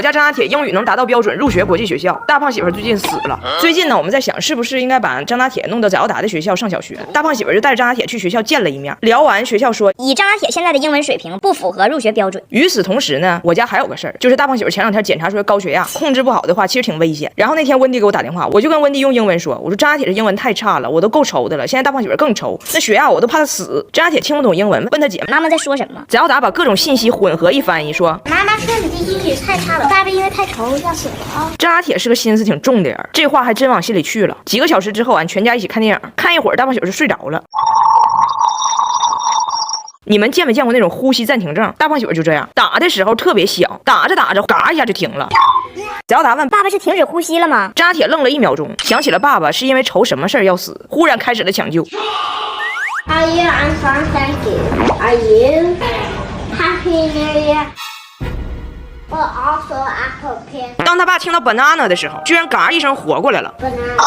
我家张大铁英语能达到标准，入学国际学校。大胖媳妇最近死了。最近呢，我们在想是不是应该把张大铁弄到翟耀达的学校上小学。大胖媳妇就带着张大铁去学校见了一面，聊完学校说，以张大铁现在的英文水平不符合入学标准。与此同时呢，我家还有个事儿，就是大胖媳妇前2天检查出来高血压，控制不好的话其实挺危险。然后那天温迪给我打电话，我就跟温迪用英文说，我说张大铁这英文太差了，我都够愁的了，现在大胖媳妇更愁，那血压我都怕他死。张大铁听不懂英文，问他姐妈妈在说什么。翟耀达把各种信息混合一翻译说，妈妈说你的英语太差了，爸爸因为太愁要死了啊。张大铁是个心思挺重的人，这话还真往心里去了。几个小时之后，俺全家一起看电影，看一会儿大胖媳妇就睡着了。你们见没见过那种呼吸暂停症？大胖媳妇就这样，打的时候特别响，打着打着嘎一下就停了。翟耀达问爸爸是停止呼吸了吗？张大铁愣了1秒钟，想起了爸爸是因为愁什么事儿要死，忽然开始了抢救。Are you? I'm fine, thank you. Are you? Happy New Year. But also apple pear. 当他爸听到 banana 的时候，居然嘎一声活过来了。Banana.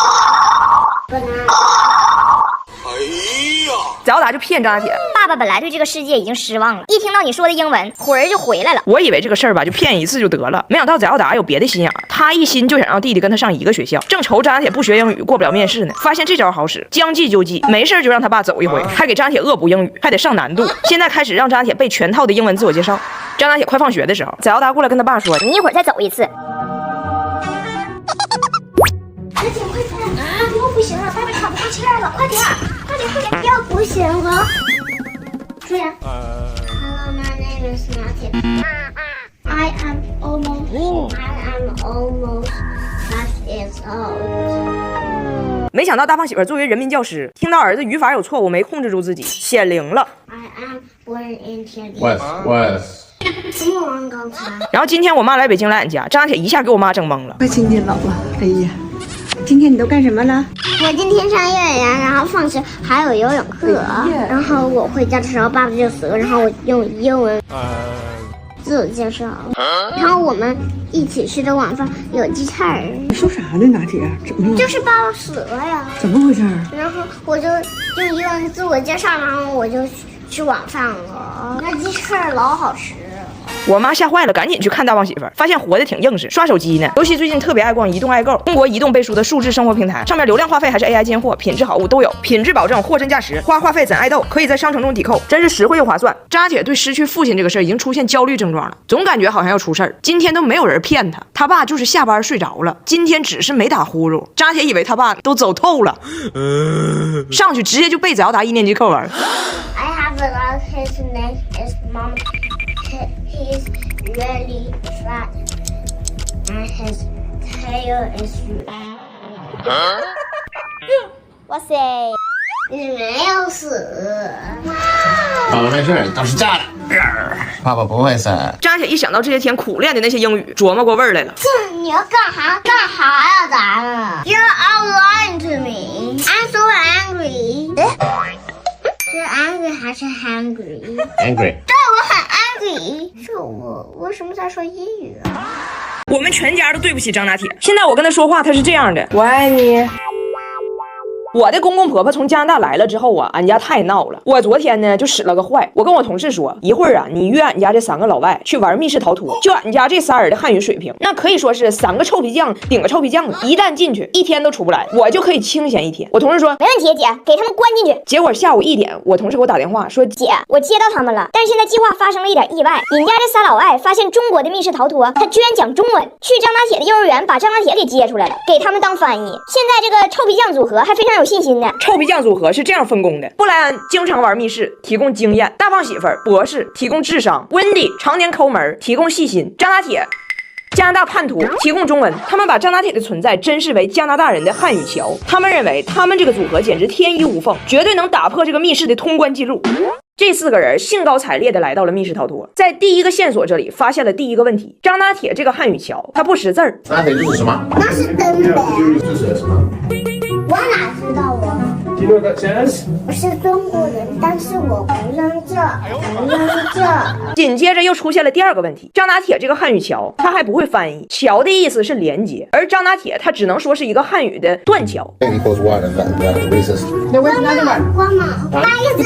翟耀达就骗张大铁，爸爸本来对这个世界已经失望了，一听到你说的英文，魂儿就回来了。我以为这个事儿吧就骗一次就得了，没想到翟耀达有别的心眼儿，他一心就想让弟弟跟他上一个学校，正愁张大铁不学英语过不了面试呢，发现这招好使，将计就计，没事就让他爸走一回，还给张大铁恶补英语，还得上难度。现在开始让张大铁背全套的英文自我介绍。张大铁快放学的时候，翟耀达过来跟他爸说，你一会儿再走一次。快点，又不行了，爸爸喘不过气儿了，快点，要不行了。说呀。Hello, my name is Matthew. I am almost 5 years old. 没想到大胖媳妇作为人民教师，听到儿子语法有错误没控制住自己，显灵了。I am born in Tianjin. West. 这么晚刚才。然后今天我妈来北京来俺家，张大铁一下给我妈整懵了。快亲亲姥姥，哎呀，今天你都干什么了？我今天上幼儿园，然后放学还有游泳课，然后我回家的时候爸爸就死了，然后我用英文自我介绍，然后我们一起吃的晚饭有鸡翅。你说啥呢，拿铁？怎么了？就是爸爸死了呀。怎么回事？然后我就用英文自我介绍，然后我就吃晚饭了。那鸡翅老好吃。我妈吓坏了，赶紧去看大胖媳妇，发现活的挺硬实，刷手机呢。尤其最近特别爱逛移动爱购，中国移动背书的数字生活平台，上面流量话费还是 AI 进货，品质好物都有，品质保证，货真价实，花话费怎爱豆，可以在商城中抵扣，真是实惠又划算。张大铁对失去父亲这个事儿已经出现焦虑症状了，总感觉好像要出事儿。今天都没有人骗他，他爸就是下班睡着了，今天只是没打呼噜。张大铁以为他爸都走透了，上去直接就背翟耀达1年级课文。I have a dog. His name is Mom. He's really fat, and his tail is red. 哇塞！你没有死。爸爸没事，都是假的。爸爸不会死。张大铁一想到这些天苦练的那些英语，琢磨过味儿来了。这你要干啥？干啥呀，咱们 ？You're all lying to me. I'm so angry. 是 angry 还是 hungry？ 对，我很 angry。是我为什么在说英语啊？我们全家都对不起张大铁。现在我跟他说话，他是这样的：我爱你。我的公公婆婆从加拿大来了之后啊，俺家太闹了。我昨天呢就使了个坏，我跟我同事说，一会儿啊，你约俺家这3个老外去玩密室逃脱。就俺家这仨人的汉语水平，那可以说是3个臭皮匠顶个臭皮匠了。一旦进去，1天都出不来，我就可以清闲1天。我同事说没问题，姐，给他们关进去。结果下午1点，我同事给我打电话说，姐，我接到他们了，但是现在计划发生了一点意外。你家这3老外发现中国的密室逃脱，他居然讲中文，去张大铁的幼儿园把张大铁给接出来了，给他们当翻译。现在这个臭皮匠组合还非常有信心呢。臭皮匠组合是这样分工的：布莱恩经常玩密室，提供经验；大胖媳妇儿博士提供智商；温迪常年抠门，提供细心；张大铁加拿大叛徒提供中文。他们把张大铁的存在珍视为加拿大人的汉语桥，他们认为他们这个组合简直天衣无缝，绝对能打破这个密室的通关记录。这4个人兴高采烈地来到了密室逃脱，在第一个线索这里发现了第一个问题：张大铁这个汉语桥他不识字儿。那得就是什么？那是真的。这是什么？我哪知道啊？ Do you know what that says? 我是中国人，但是我不认这，不认这。紧接着又出现了第2个问题：张大铁这个汉语桥他还不会翻译，桥的意思是连接，而张大铁他只能说是一个汉语的断桥。 Equals one, and that's racist. No, where's another one? 光芒，掰这个，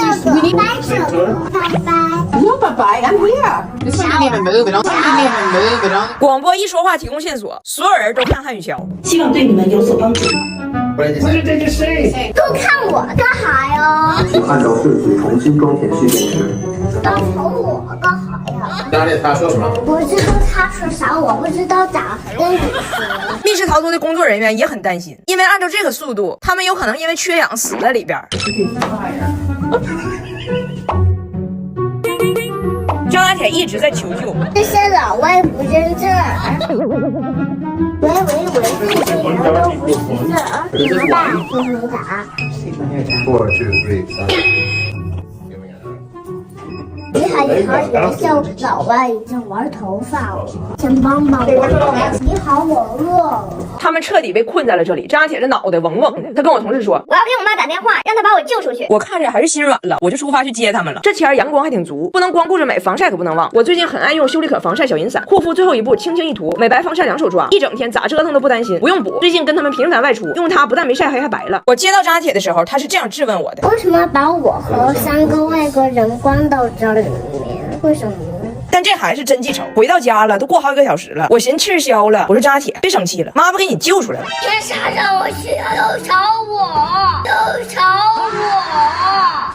掰这个，拜拜。不要掰 a bite. I'm here. This one didn't even move. It only didn't even move. It only. 广播一说话提供线索，所有人都看汉语桥。希望对你们有所帮助。 What did you say? 都看我干啥呀？按照顺序重新装填蓄电池。都瞅我干啥呀？家里他说什么？我知道他说啥，我不知道咋跟你说。密室逃脱的工作人员也很担心，因为按照这个速度，他们有可能因为缺氧死在里边。张大铁一直在求救。这些老外不认字儿。喂，这些人都不认字儿，怎么办？说成啥？ 4, 2, 3, 你好，人叫老外已经玩头发了，请帮帮我。你好，我饿了。他们彻底被困在了这里。张大铁这脑袋嗡嗡的，他跟我同事说，我要给我妈打电话，让她把我救出去。我看着还是心软了，我就出发去接他们了。这天阳光还挺足，不能光顾着美，防晒可不能忘。我最近很爱用修丽可防晒小银伞，护肤最后一步轻轻一涂，美白防晒两手抓，一整天咋折腾都不担心，不用补。最近跟他们频繁外出，用它不但没晒黑还白了。我接到张大铁的时候，他是这样质问我的：为什么把我和3个外国人关到这里面？为什么呢？但这还是真记仇。回到家了，都过好几个小时了，我寻气儿消了。我说张大铁，别生气了，妈不给你救出来了。为啥让我去？又吵我，又吵我！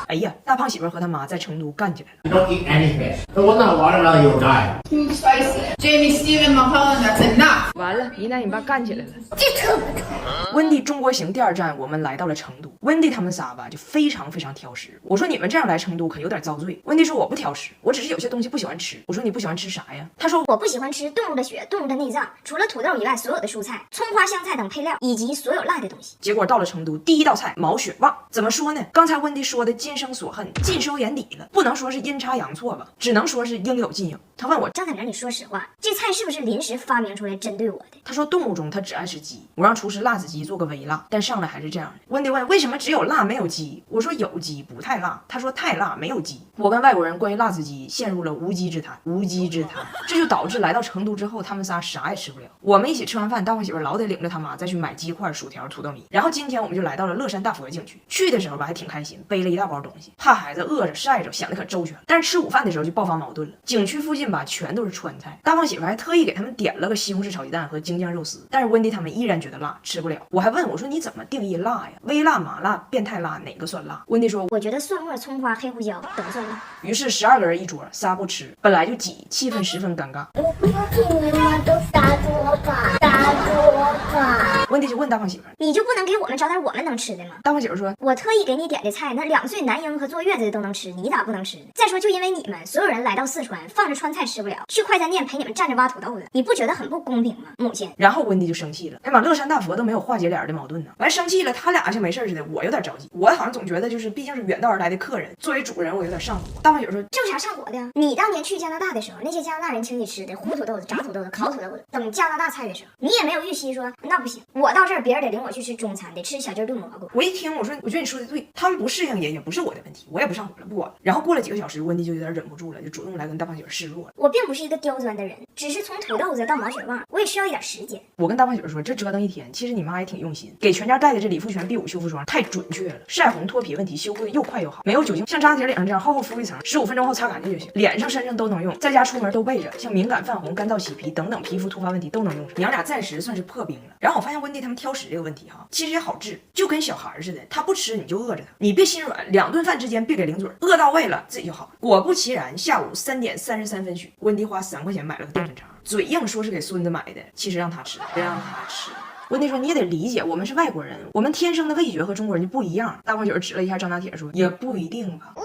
哎呀，大胖媳妇和他妈在成都干起来了。 You don't eat any fish. No wonder watermelon you'll die. Too spicy. Jamie, Stephen, Mulholland, that's enough. 完了，你奶你爸干起来了。这特不错。温蒂中国行第2站，我们来到了成都。温蒂他们仨吧，就非常挑食。我说你们这样来成都可有点遭罪。温蒂说我不挑食，我只是有些东西不喜欢吃。我说你不喜欢吃啥呀？他说我不喜欢吃动物的血、动物的内脏，除了土豆以外，所有的蔬菜、葱花、香菜等配料，以及所有辣的东西。结果到了成都，第一道菜毛血旺。怎么说呢？刚才温蒂说的今生所恨，尽收眼底了，不能说是阴差阳错吧，只能说是应有尽有。他问我张大明，你说实话，这菜是不是临时发明出来针对我的？他说动物中他只爱吃鸡，我让厨师辣子鸡做个微辣，但上来还是这样的。温蒂问为什么只有辣没有鸡？我说有鸡不太辣，他说太辣没有鸡。我跟外国人关于辣子鸡陷入了无稽之谈，这就导致来到成都之后，他们仨啥也吃不了。我们一起吃完饭，大胖媳妇老得领着他妈再去买鸡块、薯条、土豆泥。然后今天我们就来到了乐山大佛景区，去的时候吧还挺开心，背了一大包东西，怕孩子饿着晒着，想的可周全。但是吃午饭的时候就爆发矛盾了，景区附近吧全都是川菜，大胖媳妇还特意给他们点了个西红柿炒鸡蛋和京酱肉丝，但是温蒂他们依然觉得辣，吃不了。我还问我说你怎么定义辣呀？微辣、麻辣、变态辣哪个算辣？温蒂说我觉得蒜末、葱花、黑胡椒都算辣。于是12个人一桌，仨不吃，本来就挤，气氛十分尴尬。我不听你们都啥做法？温蒂就问大胖媳妇你就不能给我们找点我们能吃的吗？大胖媳妇说我特意给你点的菜，那2岁男婴和坐月子的都能吃，你咋不能吃呢？再说就因为你们所有人来到四川，放着川菜吃不了，去快餐店陪你们站着挖土豆子，你不觉得很不公平吗？母亲。然后温蒂就生气了，哎妈，乐山大佛都没有化解俩人的矛盾呢，完生气了，他俩像没事似的，我有点着急，我好像总觉得就是毕竟是远道而来的客人，作为主人我有点上火。大胖媳妇说这有啥上火的？你当年去加拿大的时候，那些加拿大人请你吃的糊土豆子、炸土豆子、烤土豆子等加拿大菜的时候，你也没有预期说那不行，我到这儿别人得领我去吃中餐，得吃小鸡炖蘑菇。我一听我说我觉得你说的对，他们不适应也不是我的问题，我也不上火了，不管了。然后过了几个小时，温蒂就有点忍不住了，就主动来跟大胖媳妇示弱了。我并不是一个刁钻的人，只是从土豆子到毛血旺，我也需要一点时间。我跟大胖媳妇说，这折腾一天，其实你妈也挺用心，给全家带的这理肤泉 B5 修复霜太准确了，晒红脱皮问题修复的又快又好，没有酒精，像扎铁脸上这样厚敷一层，15分钟后擦干净就行，脸上身上都能用，在家出门都备着，像敏感、泛红、干燥、起皮等等皮肤突发问题都能用上。娘俩暂时算是破冰了。然后我发现温蒂他们挑食这个问题哈，其实也好治，就跟小孩似的，他不吃你就饿着他，你别心软，2顿饭之间别给零嘴，饿到位了自己就好。果不其然，下午3点33分许，温蒂花3块钱买了个电饭肠，嘴硬说是给孙子买的，其实让他吃。温蒂说你也得理解，我们是外国人，我们天生的味觉和中国人就不一样。大胖媳妇指了一下张大铁说也不一定吧。我